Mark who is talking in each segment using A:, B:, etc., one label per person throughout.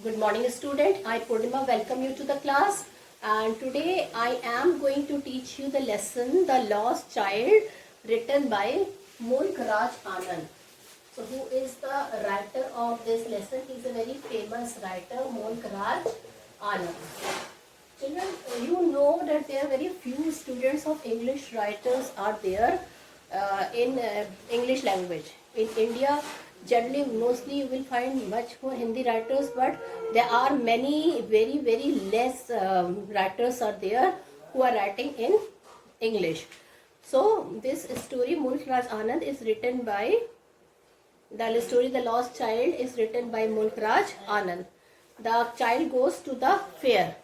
A: Good morning student. I Purnima welcome you to the class, and today I am going to teach you the lesson The Lost Child, written by Mulk Raj Anand. So who is the writer of this lesson? He is a very famous writer, Mulk Raj Anand. Children, you know that there are very few students of English writers are there in English language. In India, generally, mostly you will find much more Hindi writers, but there are many very less writers are there who are writing in English. So this story, Mulk Raj Anand, is written by the story The Lost Child is written by Mulk Raj Anand. The child goes to the fair.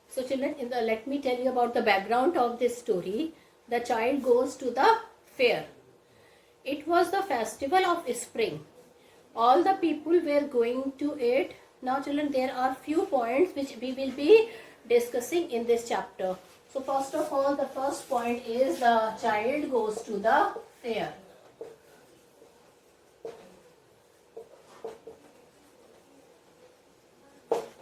A: So children, let me tell you about the background of this story. The child goes to the fair. It was the festival of spring. All the people were going to it. Now children, there are few points which we will be discussing in this chapter. So first of all, the first point is the child goes to the fair.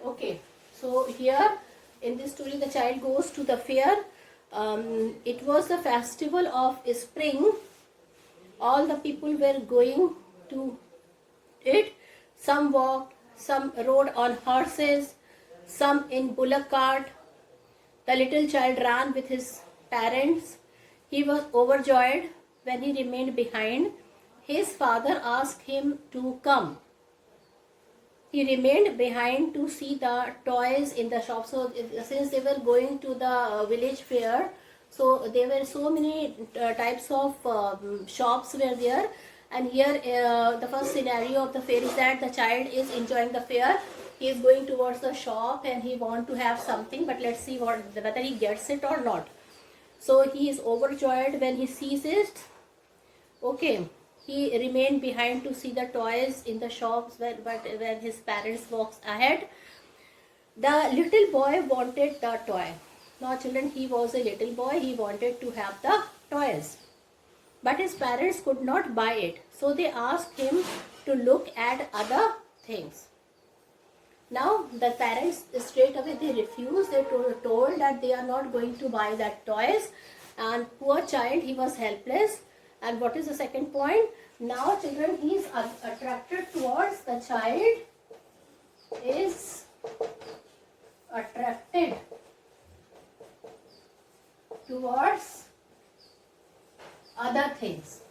A: Okay, so here in this story, the child goes to the fair. It was the festival of spring. All the people were going to it. Some walked, some rode on horses, some in bullock cart. The little child ran with his parents. He was overjoyed when he remained behind. His father asked him to come. He remained behind to see the toys in the shop. So since they were going to the village fair, so there were so many types of shops were there. And here the first scenario of the fair is that the child is enjoying the fair. He is going towards the shop and he want to have something, but let's see whether he gets it or not. So he is overjoyed when he sees it. Okay. He remained behind to see the toys in the shops, but when his parents walks ahead, the little boy wanted the toy. Now children, he was a little boy, he wanted to have the toys. But his parents could not buy it. So they asked him to look at other things. Now the parents straight away they refused. They told that they are not going to buy that toys. And poor child, he was helpless. And what is the second point? Now children, he is attracted towards the child is attracted towards other things.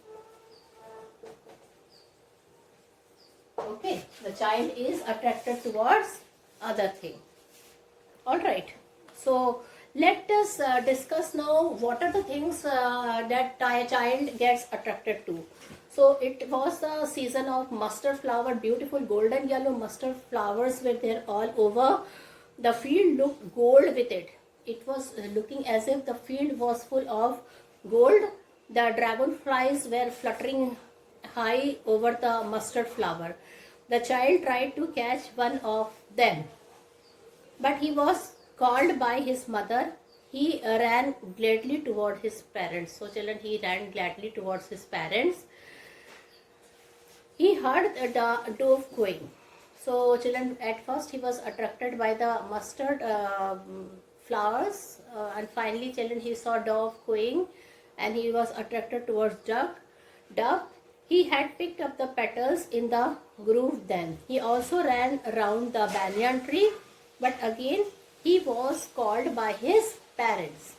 A: Okay, the child is attracted towards other thing. Alright, so let us discuss now what are the things that a child gets attracted to. So it was the season of mustard flower, beautiful golden yellow mustard flowers were there all over. The field looked gold with it. It was looking as if the field was full of gold. The dragonflies were fluttering high over the mustard flower. The child tried to catch one of them, but he was called by his mother. He ran gladly toward his parents. So children, he ran gladly towards his parents. He heard the dove cooing. So children, at first he was attracted by the mustard flowers, and finally children, he saw dove cooing and he was attracted towards dove. He had picked up the petals in the groove then. He also ran around the banyan tree, but again he was called by his parents.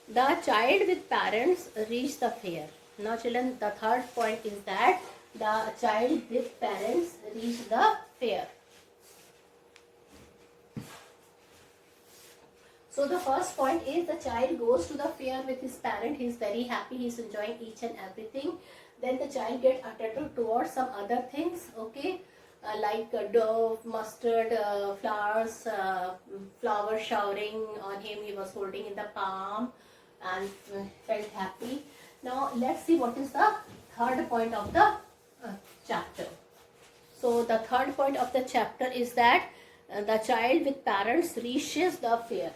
A: The child with parents reached the fair. Now children, the third point is that the child with parents reached the fair. So the first point is the child goes to the fair with his parent. He is very happy. He is enjoying each and everything. Then the child gets attracted towards some other things. Okay. Like dove, mustard, flowers, flowers showering on him. He was holding in the palm and felt happy. Now let's see what is the third point of the chapter. So the third point of the chapter is that the child with parents reaches the fair.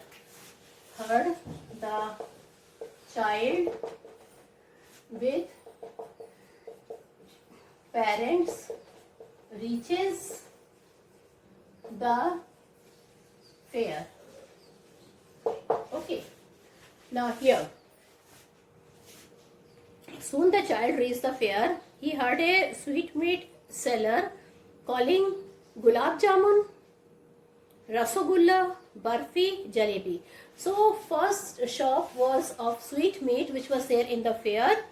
A: Third, the child with parents reaches the fair. Okay. Now here, soon the child reached the fair. He heard a sweetmeat seller calling gulab jamun, rasagulla, barfi, jalebi. So first shop was of sweetmeat which was there in the fair.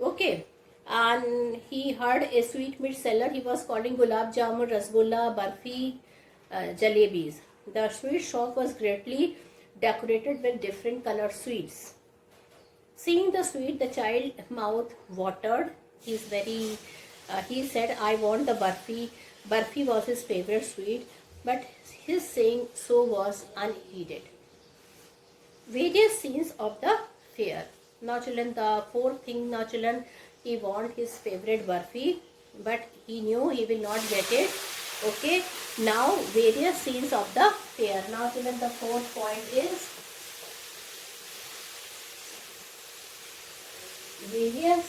A: Okay. And he heard a sweetmeat seller. He was calling gulab jamun, rasgulla, barfi, jalebis. The sweet shop was greatly decorated with different colored sweets. Seeing the sweet, the child mouth watered. He said, I want the barfi. Barfi was his favorite sweet, but his saying so was unheeded. Various scenes of the fair. Now children, the fourth thing, now children, he want his favorite barfi, but he knew he will not get it. Okay, now various scenes of the fair. Now children, the fourth point is various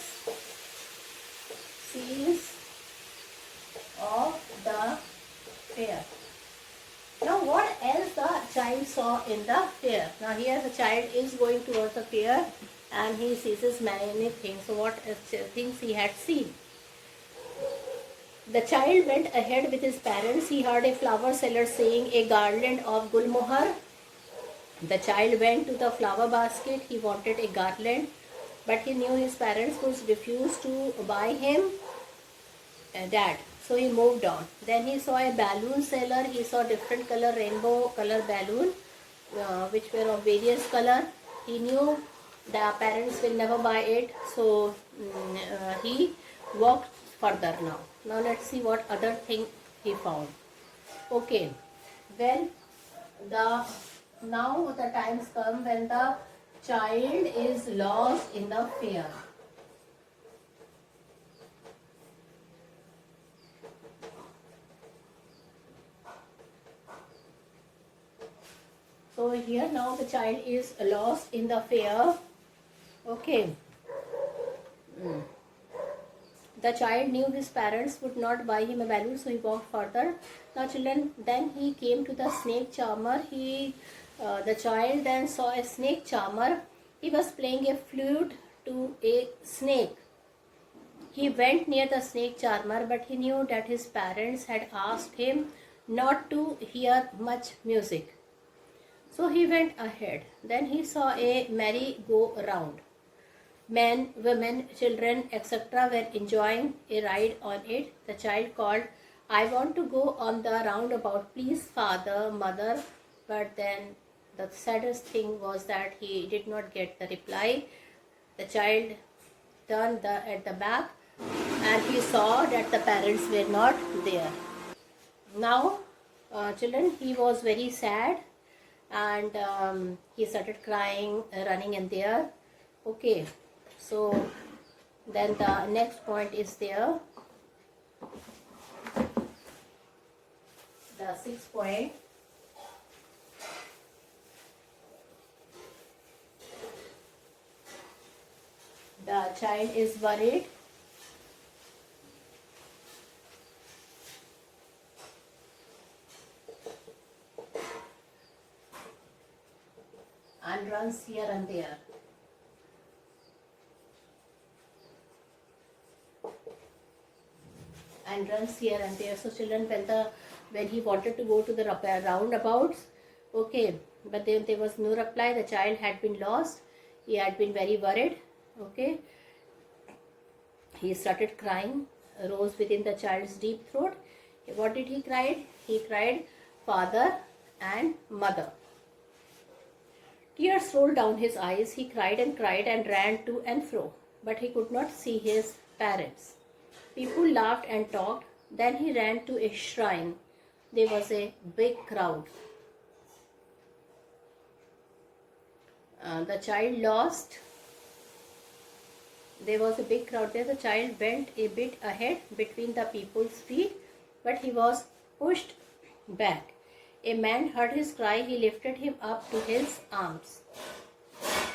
A: scenes of the fair. Now what else the child saw in the fair? Now here the child is going towards the fair and he sees many things. So what things he had seen? The child went ahead with his parents. He heard a flower seller saying a garland of gulmohar. The child went to the flower basket. He wanted a garland, but he knew his parents would refuse to buy him that. So he moved on. Then he saw a balloon seller. He saw different color, rainbow color balloon, which were of various color. He knew the parents will never buy it. So he walked further now. Now let's see what other thing he found. Okay. Well, now the times come when the child is lost in the fair. So here now the child is lost in the fair. Okay. The child knew his parents would not buy him a balloon, so he walked further. Now children, then he came to the snake charmer. The child then saw a snake charmer. He was playing a flute to a snake. He went near the snake charmer, but he knew that his parents had asked him not to hear much music. So he went ahead. Then he saw a merry-go-round. Men, women, children, etc. were enjoying a ride on it. The child called, I want to go on the roundabout, please, father, mother. But then the saddest thing was that he did not get the reply. The child turned at the back and he saw that the parents were not there. Now, children, he was very sad and he started crying, running in there. Okay. So then the next point is there. The sixth point. The child is worried. And runs here and there. And runs here and there. So children, when he wanted to go to the roundabouts, okay, but then there was no reply. The child had been lost. He had been very worried. Okay, he started crying, rose within the child's deep throat. What did he cry? He cried, father and mother. Tears rolled down his eyes. He cried and ran to and fro, but he could not see his parents. People laughed and talked. Then he ran to a shrine. There was a big crowd. The child lost. There was a big crowd there. The child went a bit ahead between the people's feet, but he was pushed back. A man heard his cry. He lifted him up to his arms.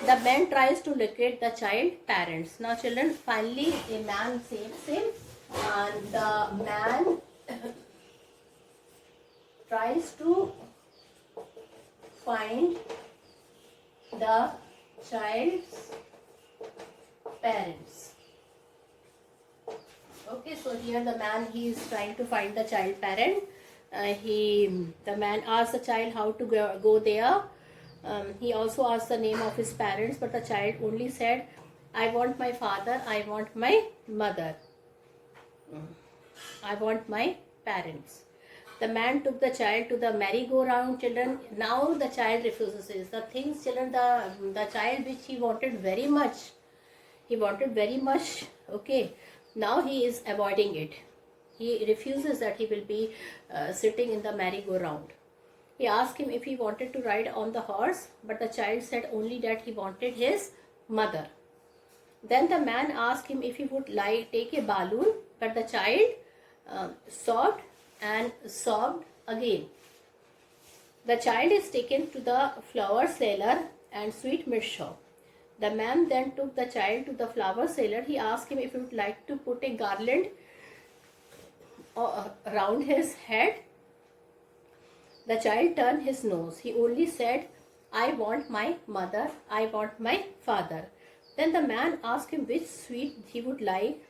A: The man tries to locate the child parents. Now children, finally a man saves him and the man tries to find the child's parents. Okay, so here the man, he is trying to find the child parent. The man asks the child how to go there. He also asked the name of his parents, but the child only said, I want my father, I want my mother, I want my parents. The man took the child to the merry-go-round, children. Now the child refuses. The things, children, the child which he wanted very much. He wanted very much, okay. Now he is avoiding it. He refuses that he will be sitting in the merry-go-round. He asked him if he wanted to ride on the horse, but the child said only that he wanted his mother. Then the man asked him if he would take a balloon, but the child sobbed and sobbed again. The child is taken to the flower seller and sweetmeat shop. The man then took the child to the flower seller. He asked him if he would like to put a garland around his head. The child turned his nose. He only said, I want my mother, I want my father. Then the man asked him which sweet he would like.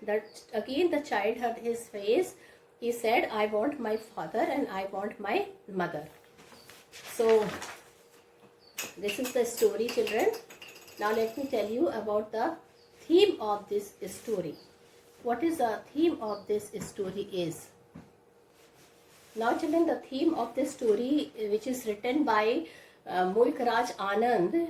A: Again the child had his face. He said, I want my father and I want my mother. So this is the story, children. Now let me tell you about the theme of this story. What is the theme of this story is? Now children, the theme of this story, which is written by Mulk Raj Anand,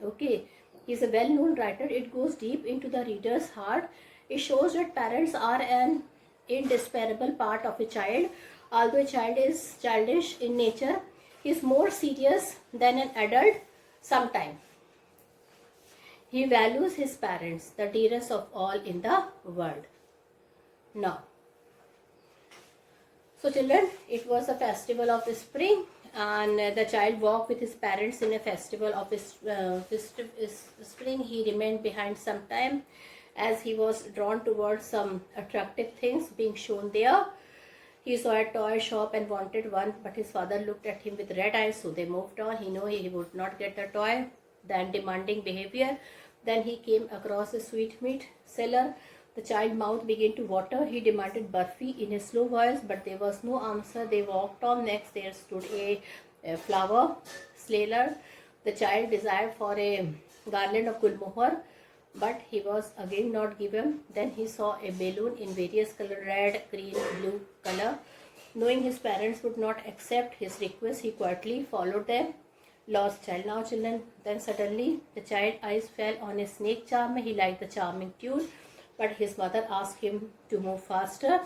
A: okay, he is a well-known writer. It goes deep into the reader's heart. It shows that parents are an indispensable part of a child. Although a child is childish in nature, he is more serious than an adult sometimes. He values his parents, the dearest of all in the world. Now, so children, it was a festival of the spring, and the child walked with his parents in a festival of spring. He remained behind some time as he was drawn towards some attractive things being shown there. He saw a toy shop and wanted one, but his father looked at him with red eyes, so they moved on. He knew he would not get the toy. Then demanding behavior. Then he came across a sweetmeat seller. The child's mouth began to water. He demanded burfi in a slow voice, but there was no answer. They walked on. Next there stood a flower seller. The child desired for a garland of gulmohar, but he was again not given. Then he saw a balloon in various colors, red, green, blue color. Knowing his parents would not accept his request, he quietly followed them. Lost child. Now children, then suddenly the child's eyes fell on a snake charmer. He liked the charming tune, but his mother asked him to move faster.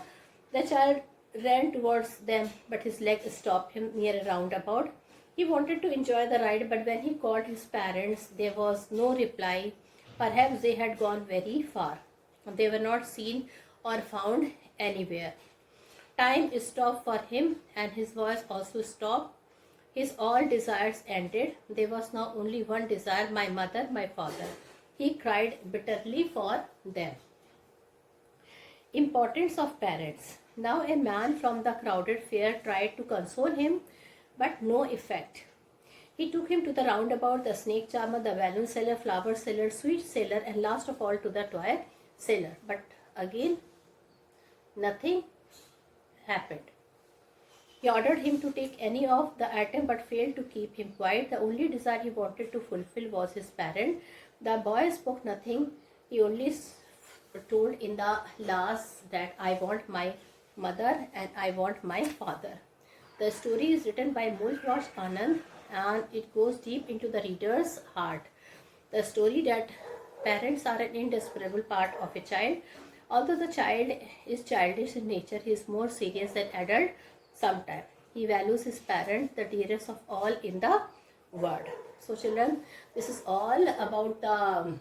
A: The child ran towards them, but his leg stopped him near a roundabout. He wanted to enjoy the ride, but when he called his parents, there was no reply. Perhaps they had gone very far. They were not seen or found anywhere. Time stopped for him, and his voice also stopped. His all desires ended. There was now only one desire, my mother, my father. He cried bitterly for them. Importance of parents. Now a man from the crowded fair tried to console him, but no effect. He took him to the roundabout, the snake charmer, the balloon seller, flower seller, sweet seller, and last of all to the toy seller. But again, nothing happened. He ordered him to take any of the item, but failed to keep him quiet. The only desire he wanted to fulfill was his parent. The boy spoke nothing. He only told in the last that I want my mother and I want my father. The story is written by Mulk Raj Anand, and it goes deep into the reader's heart. The story that parents are an indispensable part of a child. Although the child is childish in nature, he is more serious than adult sometimes. He values his parent, the dearest of all in the world. So children, this is all about the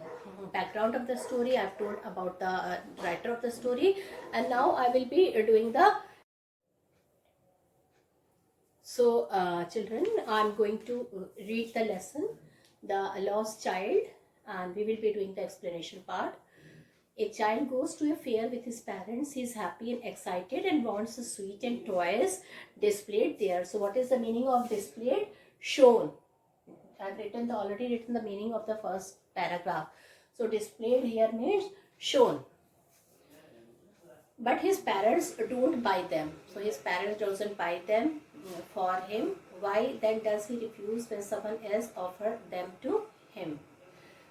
A: background of the story. I have told about the writer of the story, and now I will be doing the children, I am going to read the lesson, The Lost Child, and we will be doing the explanation part. A child goes to a fair with his parents. He is happy and excited and wants a sweet and toys displayed there. So what is the meaning of displayed? Shown. I've already written the meaning of the first paragraph. So displayed here means shown. But his parents don't buy them. So his parents doesn't buy them for him. Why then does he refuse when someone else offered them to him?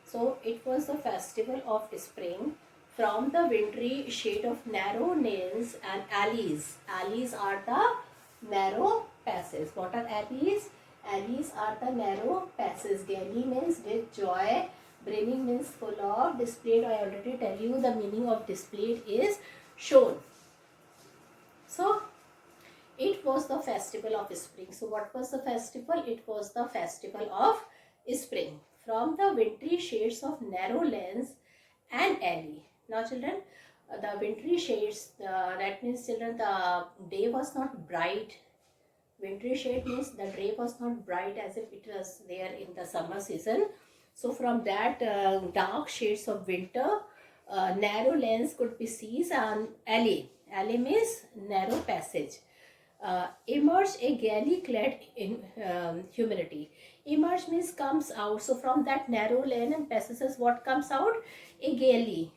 A: So it was the festival of spring. From the wintry shade of narrow lanes and alleys. Alleys are the narrow passes. What are alleys? Alleys are the narrow passes. Gally means with joy. Brimming means full of. Displayed, I already tell you the meaning of displayed is shown. So it was the festival of spring. So what was the festival? It was the festival of spring. From the wintry shades of narrow lanes and alley. Now children, the wintry shades, that means children, the day was not bright. Wintry shade means the day was not bright as if it was there in the summer season. So from that dark shades of winter, narrow lanes could be seen, and alley. Alley means narrow passage. Emerge a gaily clad in humility. Emerge means comes out. So from that narrow lane and passages, what comes out? A gaily.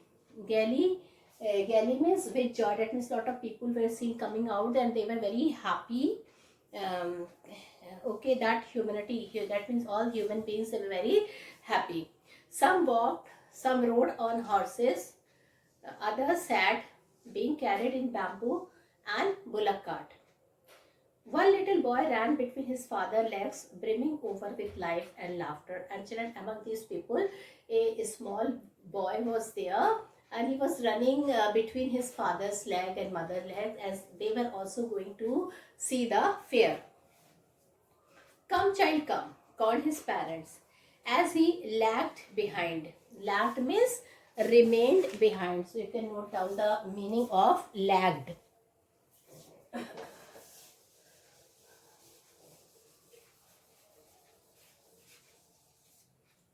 A: Gaily means with joy. That means a lot of people were seen coming out and they were very happy. Okay, that humanity here, that means all human beings were very happy. Some walked, some rode on horses, others sat being carried in bamboo and bullock cart. One little boy ran between his father's legs, brimming over with life and laughter. And children, among these people, a small boy was there, and he was running between his father's leg and mother's leg, as they were also going to see the fair. Come, child, come, called his parents, as he lagged behind. Lagged means remained behind. So you can note down the meaning of lagged.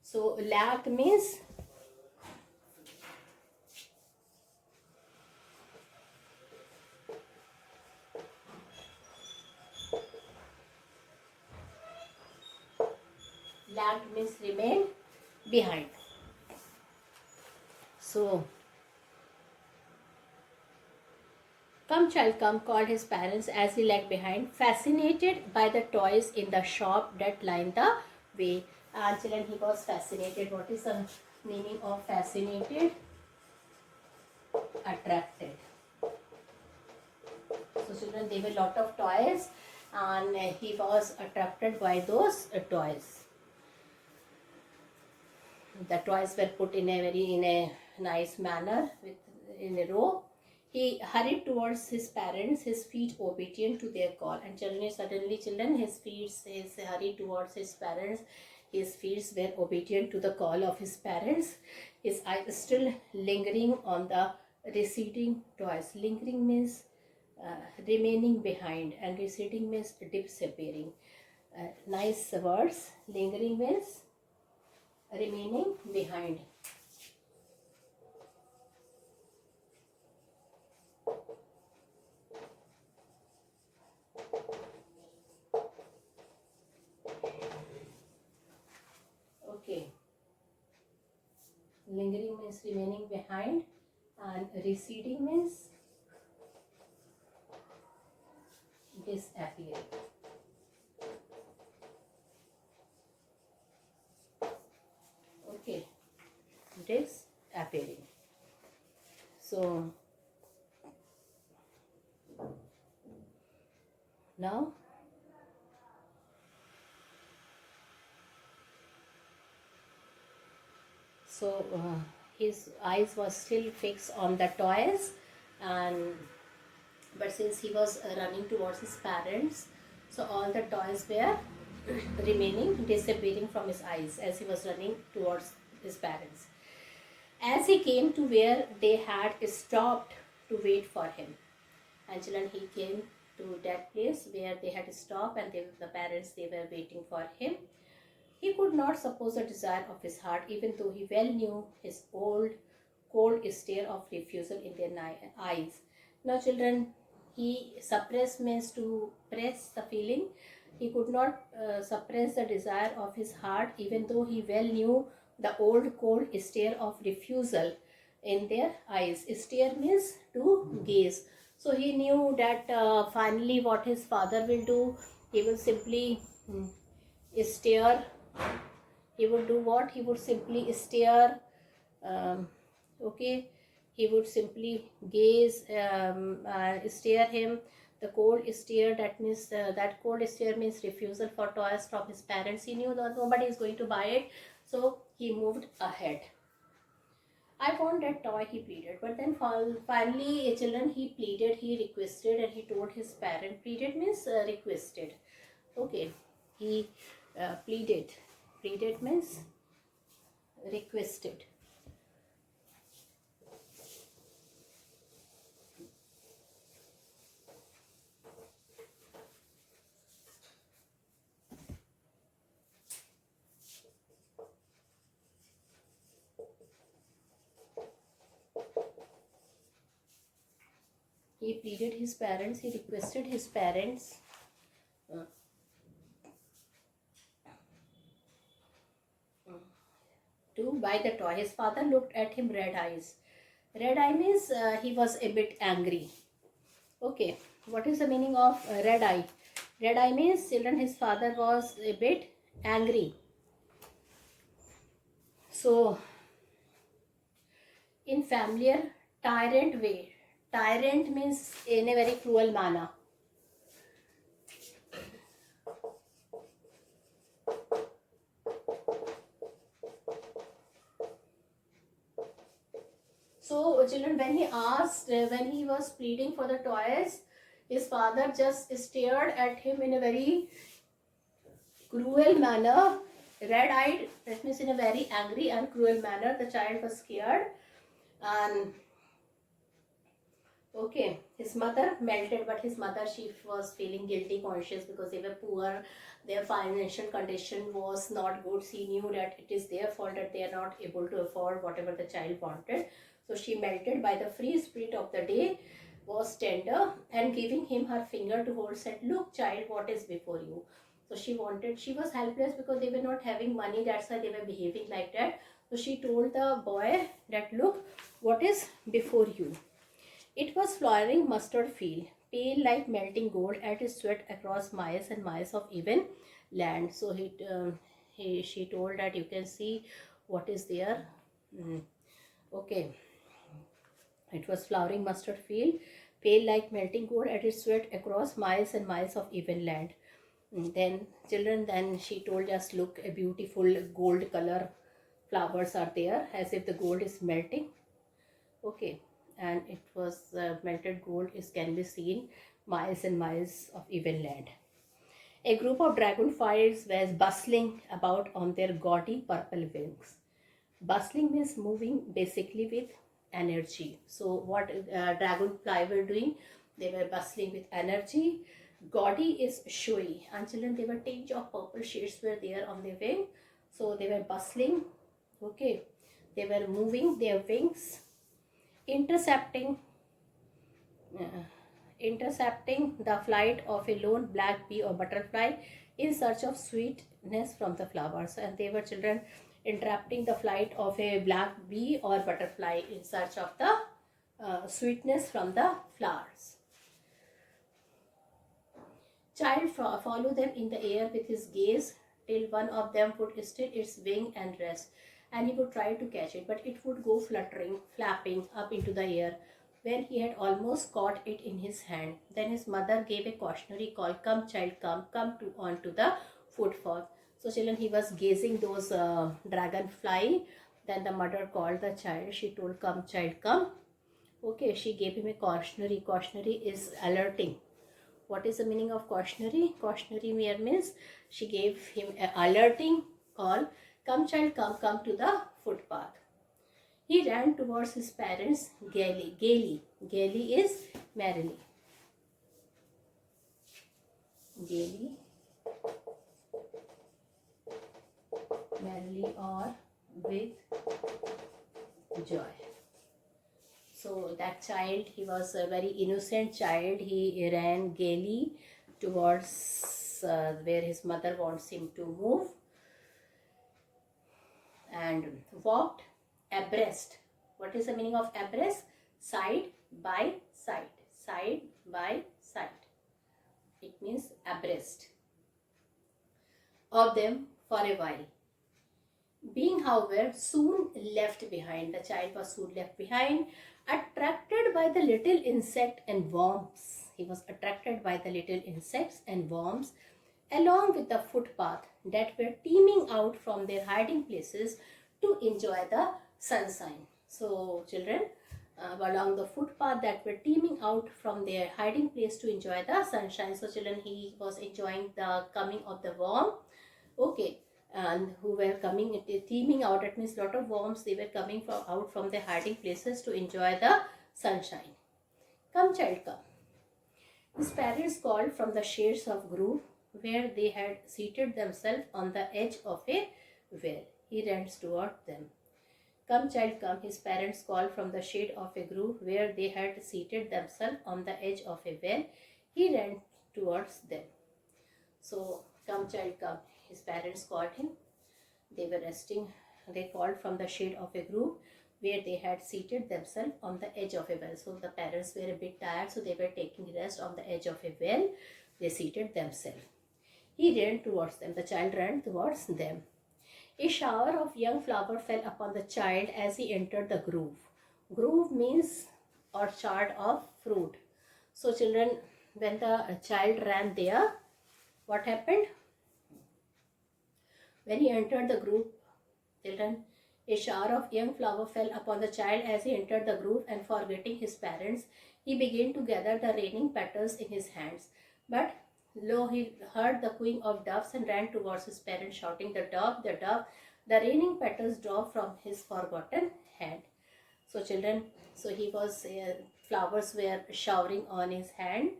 A: So lagged means remain behind. So come, child, come, called his parents as he lagged behind, fascinated by the toys in the shop that lined the way. And children, he was fascinated. What is the meaning of fascinated? Attracted. So children, there were a lot of toys and he was attracted by those toys. The toys were put in a nice manner in a row. He hurried towards his parents, his feet obedient to their call. And suddenly children, his feet hurried towards his parents. His feet were obedient to the call of his parents. His eyes still lingering on the receding toys. Lingering means remaining behind, and receding means disappearing. Nice words. Lingering means remaining behind. Okay. Lingering means remaining behind, and receding means disappearing. Okay, disappearing. So now his eyes was still fixed on the toys, and but since he was running towards his parents, so all the toys were remaining, disappearing from his eyes as he was running towards his parents. As he came to where they had stopped to wait for him, and children, he came to that place where they had stopped and the parents, they were waiting for him. He could not suppose a desire of his heart, even though he well knew his old cold stare of refusal in their eyes. Now, children, he suppressed means to press the feeling. He could not suppress the desire of his heart, even though he well knew the old cold stare of refusal in their eyes. Stare means to gaze. So he knew that finally what his father will do, he will simply stare. He would do what? He would simply stare. Okay, he would simply gaze, stare him. The cold stare, that means that cold stare means refusal for toys from his parents. He knew that nobody is going to buy it, so he moved ahead. I want that toy, he pleaded. But then finally, children, he pleaded, he requested, and he told his parent. Pleaded means requested. Okay, he pleaded. Pleaded means requested. He pleaded his parents, he requested his parents to buy the toy. His father looked at him red eyes. Red eye means he was a bit angry. Okay, what is the meaning of red eye? Red eye means, children, his father was a bit angry. So, in familiar tyrant way, tyrant means in a very cruel manner. So, children, when he asked, when he was pleading for the toys, his father just stared at him in a very cruel manner, red-eyed, that means in a very angry and cruel manner. The child was scared, and okay, his mother melted, but his mother, she was feeling guilty conscious because they were poor, their financial condition was not good. She knew that it is their fault that they are not able to afford whatever the child wanted. So she melted by the free spirit of the day, was tender, and giving him her finger to hold, said, "Look, child, what is before you." So she wanted, she was helpless because they were not having money, that's why they were behaving like that. So she told the boy that, "Look, what is before you." It was flowering mustard field, pale like melting gold, at his sweat across miles and miles of even land. So she told that, "You can see what is there." Okay, it was flowering mustard field, pale like melting gold, at its sweat across miles and miles of even land. Then, children, then she told us, "Look, a beautiful gold color flowers are there, as if the gold is melting." Okay, and it was melted gold is can be seen miles and miles of even land. A group of dragonflies was bustling about on their gaudy purple wings. Bustling means moving basically with energy. So what dragonfly were doing? They were bustling with energy. Gaudy is showy. And children, they were tinge of purple shades were there on their wing. So they were bustling. Okay, they were moving their wings, intercepting intercepting the flight of a lone black bee or butterfly in search of sweetness from the flowers. And they were, children, interrupting the flight of a black bee or butterfly in search of the sweetness from the flowers. Child follow them in the air with his gaze till one of them would still its wing and rest, and he would try to catch it, but it would go fluttering, flapping up into the air. When he had almost caught it in his hand, then his mother gave a cautionary call, "Come, child, come to onto the footpath." So, children, he was gazing those dragonfly. Then the mother called the child. She told, "Come, child, come." Okay, she gave him a cautionary. Cautionary is alerting. What is the meaning of cautionary? Cautionary means she gave him an alerting call. "Come, child, come to the footpath." He ran towards his parents gaily. Gaily is merrily. Gaily, merrily, or with joy. So that child, he was a very innocent child. He ran gaily towards where his mother wants him to move, and walked abreast. What is the meaning of abreast? Side by side. Side by side. It means abreast of them for a while. Being, however, soon left behind, the child was soon left behind, attracted by the little insect and worms. He was attracted by the little insects and worms along with the footpath that were teeming out from their hiding places to enjoy the sunshine. So, children, along the footpath that were teeming out from their hiding place to enjoy the sunshine. So, children, he was enjoying the coming of the worm. Okay, and who were coming, teeming out, that means lot of worms, they were coming out from their hiding places to enjoy the sunshine. Come child, come. His parents called from the shades of grove where they had seated themselves on the edge of a well. He ran toward them. Come child, come. His parents called from the shade of a grove where they had seated themselves on the edge of a well. He ran towards them. So, come child, come. His parents called him. They were resting. They called from the shade of a grove where they had seated themselves on the edge of a well. So the parents were a bit tired, so they were taking rest on the edge of a well. They seated themselves. He ran towards them. The child ran towards them. A shower of young flower fell upon the child as he entered the grove. Grove means orchard of fruit. So children, when the child ran there, what happened? When he entered the grove, children, a shower of young flower fell upon the child as he entered the grove, and forgetting his parents, he began to gather the raining petals in his hands. But lo, he heard the cooing of doves and ran towards his parents, shouting, "The dove, the dove!" The raining petals dropped from his forgotten hand. So children, so he was, flowers were showering on his hand.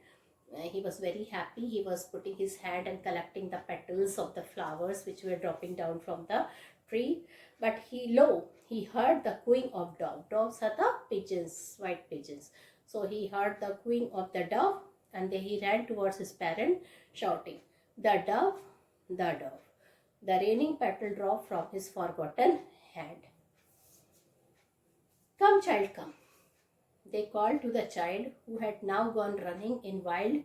A: He was very happy. He was putting his hand and collecting the petals of the flowers which were dropping down from the tree. But he heard the cooing of dove. Doves are the pigeons, white pigeons. So he heard the cooing of the dove, and then he ran towards his parent, shouting, "The dove, the dove!" The raining petal dropped from his forgotten hand. Come, child, come. They called to the child, who had now gone running in wild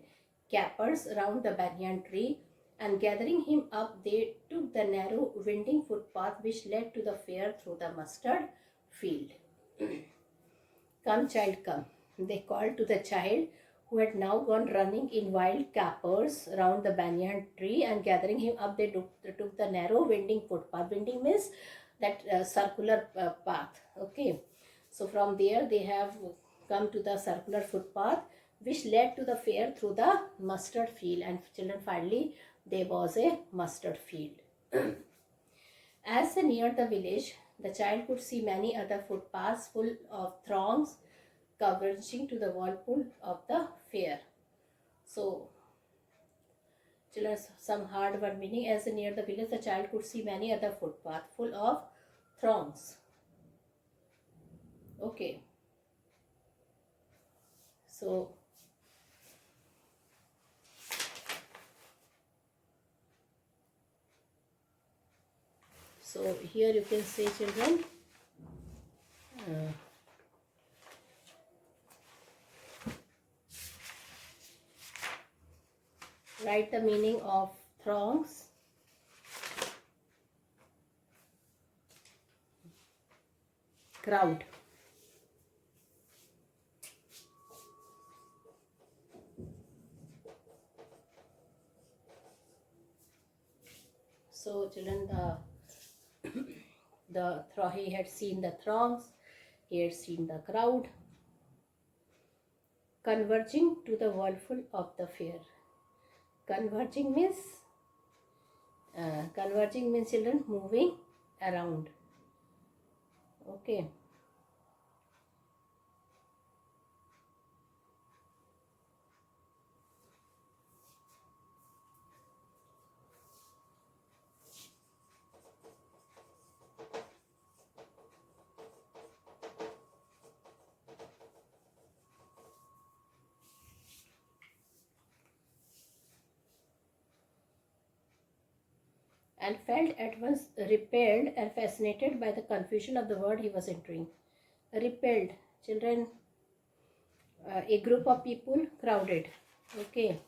A: capers round the banyan tree, and gathering him up, they took the narrow, winding footpath which led to the fair through the mustard field. Come, child, come. They called to the child, who had now gone running in wild capers round the banyan tree, and gathering him up, they took the narrow, winding footpath. Winding means that circular path. Okay. So from there, they have come to the circular footpath which led to the fair through the mustard field, and children, finally there was a mustard field. As they neared the village, the child could see many other footpaths full of throngs converging to the whirlpool of the fair. So children, some hard word meaning. As they neared the village, the child could see many other footpaths full of throngs. Okay. So here you can say, children, write the meaning of throngs. Crowd. So children, he had seen the throngs, he had seen the crowd converging to the whirlpool of the fair. Converging means children, moving around. Okay. and felt at once repelled and fascinated by the confusion of the word he was entering. Repelled, children, a group of people crowded. Okay,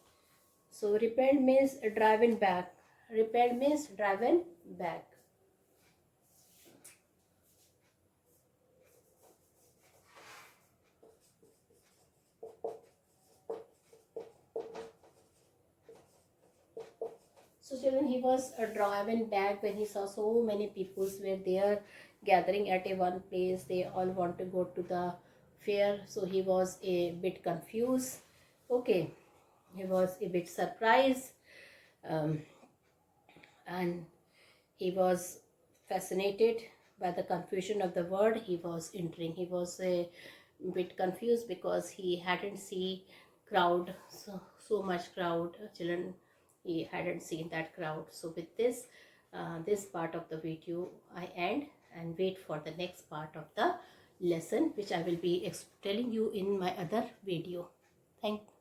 A: so repelled means driven back. Repelled means driven back. So children, he was driven back when he saw so many people were there gathering at a one place. They all want to go to the fair. So he was a bit confused. Okay, he was a bit surprised, um, and he was fascinated by the confusion of the word he was entering. He was a bit confused because he hadn't seen crowd, so much crowd, children. He hadn't seen that crowd. So with this, this part of the video I end, and wait for the next part of the lesson, which I will be telling you in my other video. Thank you.